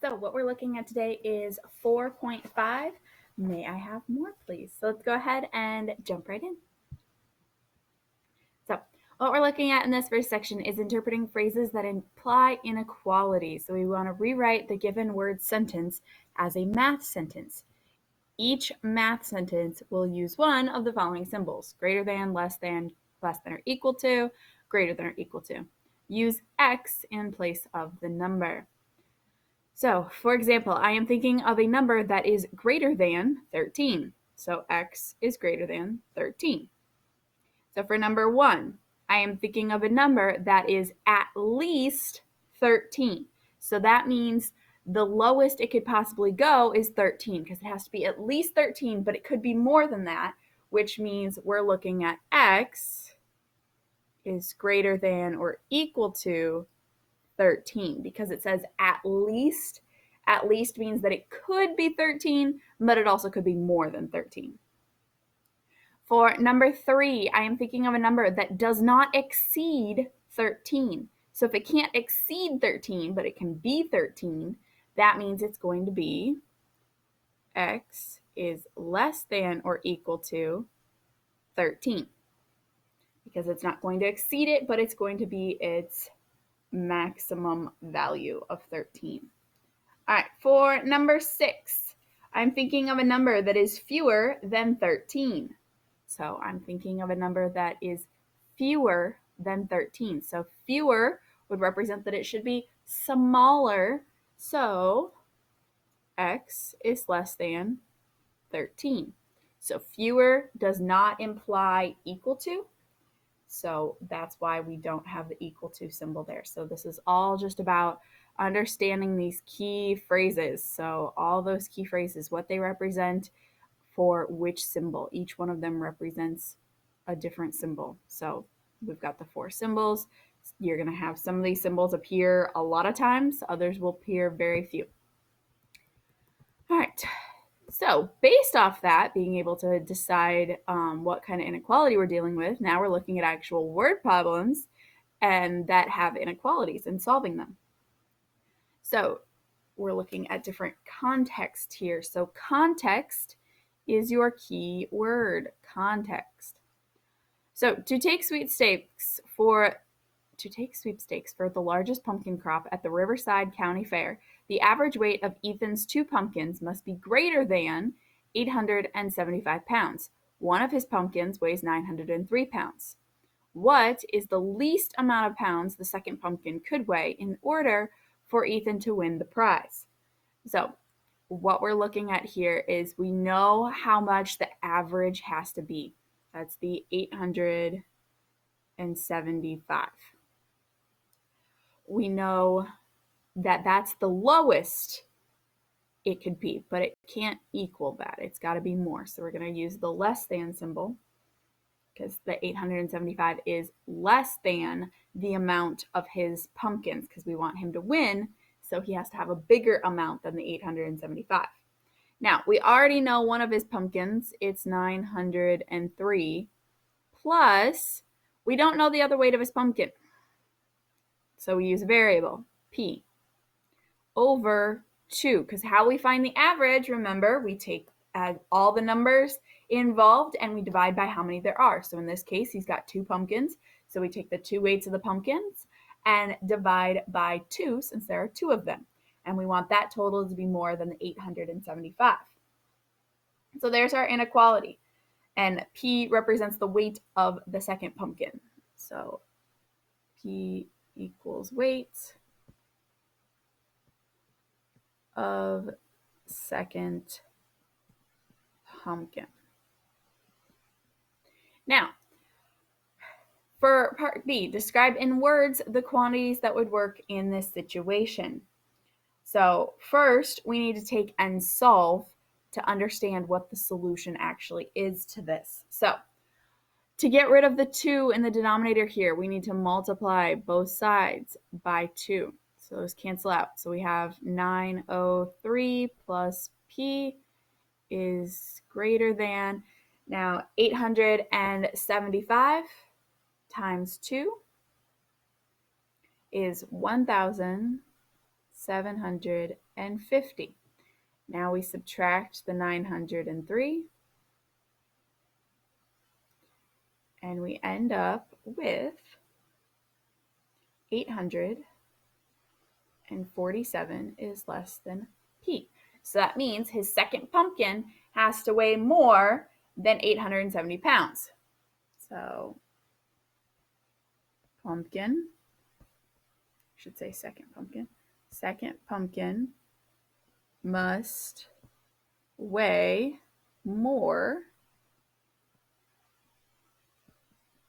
So what we're looking at today is 4.5. May I have more, please? So let's go ahead and jump right in. So what we're looking at in this first section is interpreting phrases that imply inequality. So we want to rewrite the given word sentence as a math sentence. Each math sentence will use one of the following symbols: greater than, less than or equal to, greater than or equal to. Use X in place of the number. So, for example, I am thinking of a number that is greater than 13. So X is greater than 13. So for number 1, I am thinking of a number that is at least 13. So that means the lowest it could possibly go is 13 because it has to be at least 13, but it could be more than that, which means we're looking at X is greater than or equal to 13 because it says at least. At least means that it could be 13, but it also could be more than 13. For number 3, I am thinking of a number that does not exceed 13. So if it can't exceed 13, but it can be 13, that means it's going to be X is less than or equal to 13. Because it's not going to exceed it, but it's going to be its maximum value of 13. All right, for number 6, I'm thinking of a number that is fewer than 13. So I'm thinking of a number that is fewer than 13. So fewer would represent that it should be smaller. So X is less than 13. So fewer does not imply equal to. So that's why we don't have the equal to symbol there. So this is all just about understanding these key phrases. So all those key phrases, what they represent for which symbol. Each one of them represents a different symbol. So we've got the 4 symbols. You're going to have some of these symbols appear a lot of times. Others will appear very few. All right. So based off that, being able to decide what kind of inequality we're dealing with, now we're looking at actual word problems and that have inequalities and solving them. So we're looking at different context here. So context is your key word, context. So to take sweepstakes for the largest pumpkin crop at the Riverside County Fair, the average weight of Ethan's 2 pumpkins must be greater than 875 pounds. One of his pumpkins weighs 903 pounds. What is the least amount of pounds the second pumpkin could weigh in order for Ethan to win the prize? So what we're looking at here is we know how much the average has to be. That's the 875. We know that that's the lowest it could be, but it can't equal that. It's got to be more. So we're going to use the less than symbol because the 875 is less than the amount of his pumpkins because we want him to win. So he has to have a bigger amount than the 875. Now, we already know one of his pumpkins, it's 903, plus we don't know the other weight of his pumpkin. So we use a variable, P, over 2, because how we find the average, remember, we take all the numbers involved and we divide by how many there are. So in this case, he's got 2 pumpkins. So we take the 2 weights of the pumpkins and divide by 2 since there are 2 of them. And we want that total to be more than the 875. So there's our inequality. And P represents the weight of the second pumpkin. So P equals weight of second pumpkin. Now, for part B, describe in words the quantities that would work in this situation. So first, we need to take and solve to understand what the solution actually is to this. So to get rid of the 2 in the denominator here, we need to multiply both sides by 2. So those cancel out. So we have 903 plus P is greater than, now 875 times 2 is 1,750. 950. Now we subtract the 903, and we end up with 847 is less than P. So that means his second pumpkin has to weigh more than 870 pounds. So pumpkin, I should say second pumpkin must weigh more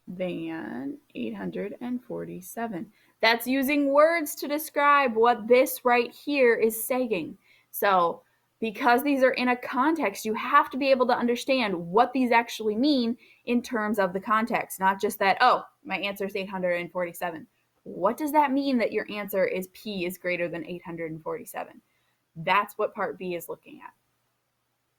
than 847. That's using words to describe what this right here is saying. So because these are in a context, you have to be able to understand what these actually mean in terms of the context, not just that, oh, my answer is 847. What does that mean that your answer is P is greater than 847? That's what part B is looking at.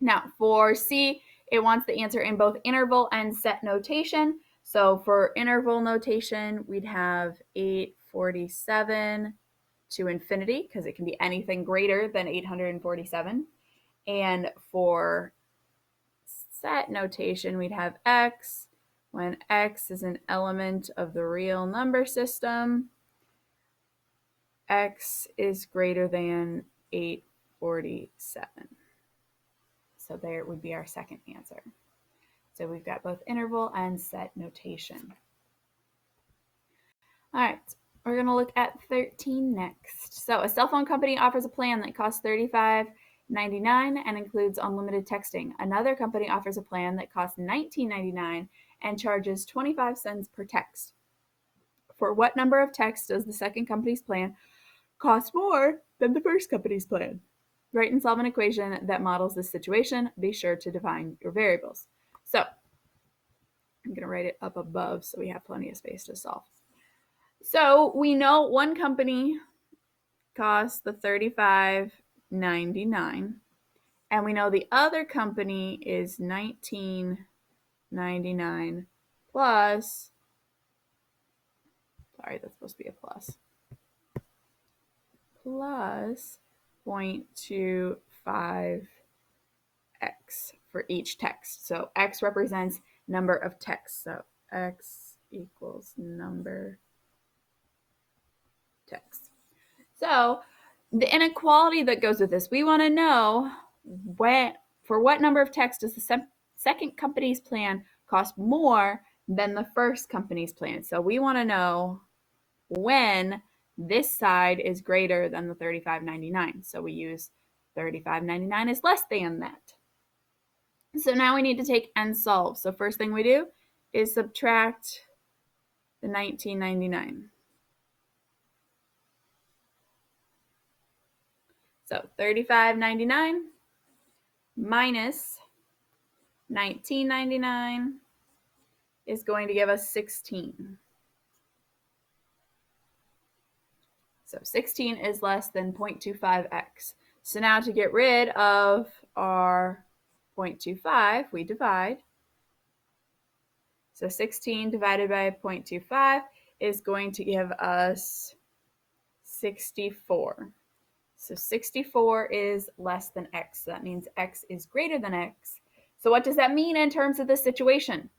Now, for C, it wants the answer in both interval and set notation. So for interval notation, we'd have 847 to infinity, because it can be anything greater than 847. And for set notation, we'd have x, when x is an element of the real number system, x is greater than 847. So there would be our second answer. So we've got both interval and set notation. All right, we're going to look at 13 next. So a cell phone company offers a plan that costs $35.99 and includes unlimited texting. Another company offers a plan that costs $19.99 and charges 25 cents per text. For what number of texts does the second company's plan cost more than the first company's plan? Write and solve an equation that models this situation. Be sure to define your variables. So I'm going to write it up above so we have plenty of space to solve. So we know one company costs the $35.99, and we know the other company is $19.99 plus, sorry, that's supposed to be a plus 0.25x for each text. So x represents number of texts. So x equals number text. So the inequality that goes with this, we want to know for what number of texts does the second company's plan cost more than the first company's plan. So we want to know when this side is greater than the $35.99. So we use $35.99 is less than that. So now we need to take and solve. So first thing we do is subtract the $19.99. So $35.99 minus $19.99 is going to give us 16. So 16 is less than 0.25x. So now to get rid of our 0.25, we divide. So 16 divided by 0.25 is going to give us 64. So 64 is less than x. So that means x is greater than x. So what does that mean in terms of the situation?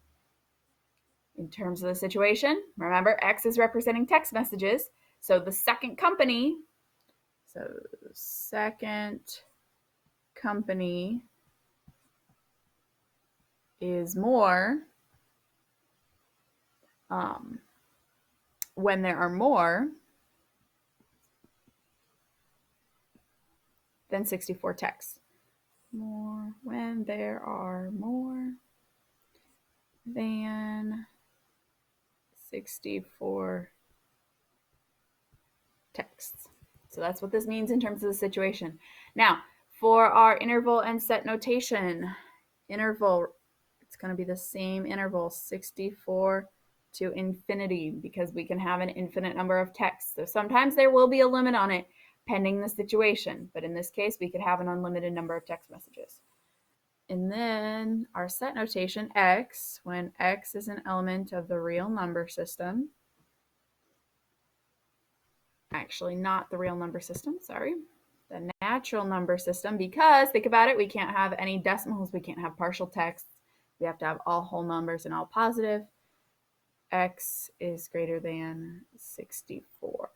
In terms of the situation, remember, x is representing text messages. So the second company, is more when there are more than 64 texts. More when there are more than 64 texts. So that's what this means in terms of the situation. Now, for our interval and set notation, interval, it's going to be the same interval, 64 to infinity, because we can have an infinite number of texts. So sometimes there will be a limit on it pending the situation, but in this case, we could have an unlimited number of text messages. And then our set notation, x, when x is an element of the real number system, actually not the real number system, sorry, the natural number system, because think about it, we can't have any decimals, we can't have partial text. We have to have all whole numbers and all positive. X is greater than 64.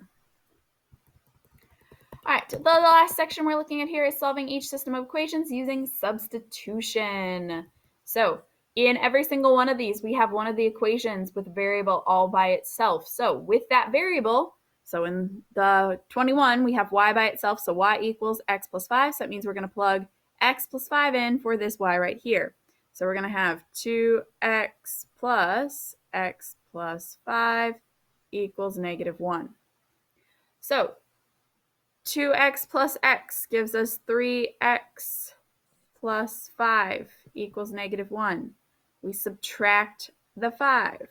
All right, the last section we're looking at here is solving each system of equations using substitution. So in every single one of these, we have one of the equations with a variable all by itself. So with that variable, so in the 21, we have y by itself, so y equals x plus 5. So that means we're going to plug x plus 5 in for this y right here. So we're going to have 2x plus x plus 5 equals negative 1. So 2x plus x gives us 3x plus 5 equals negative 1. We subtract the 5.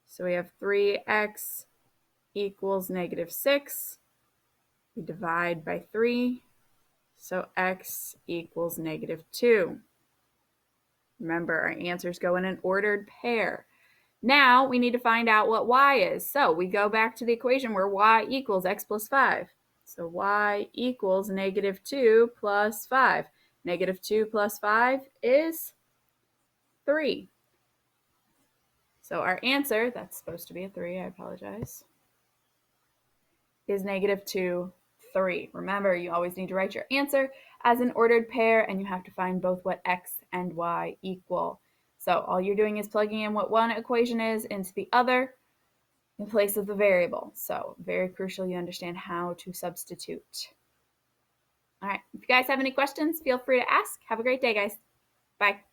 So we have 3x equals negative 6. We divide by 3. So x equals negative 2. Remember, our answers go in an ordered pair. Now we need to find out what y is. So we go back to the equation where y equals x plus 5. So y equals negative 2 plus 5. Negative 2 plus 5 is 3. So our answer, that's supposed to be a 3, I apologize, is negative 2, 3. Remember, you always need to write your answer as an ordered pair, and you have to find both what x and y equal. So all you're doing is plugging in what one equation is into the other in place of the variable. So very crucial you understand how to substitute. All right, if you guys have any questions, feel free to ask. Have a great day, guys. Bye.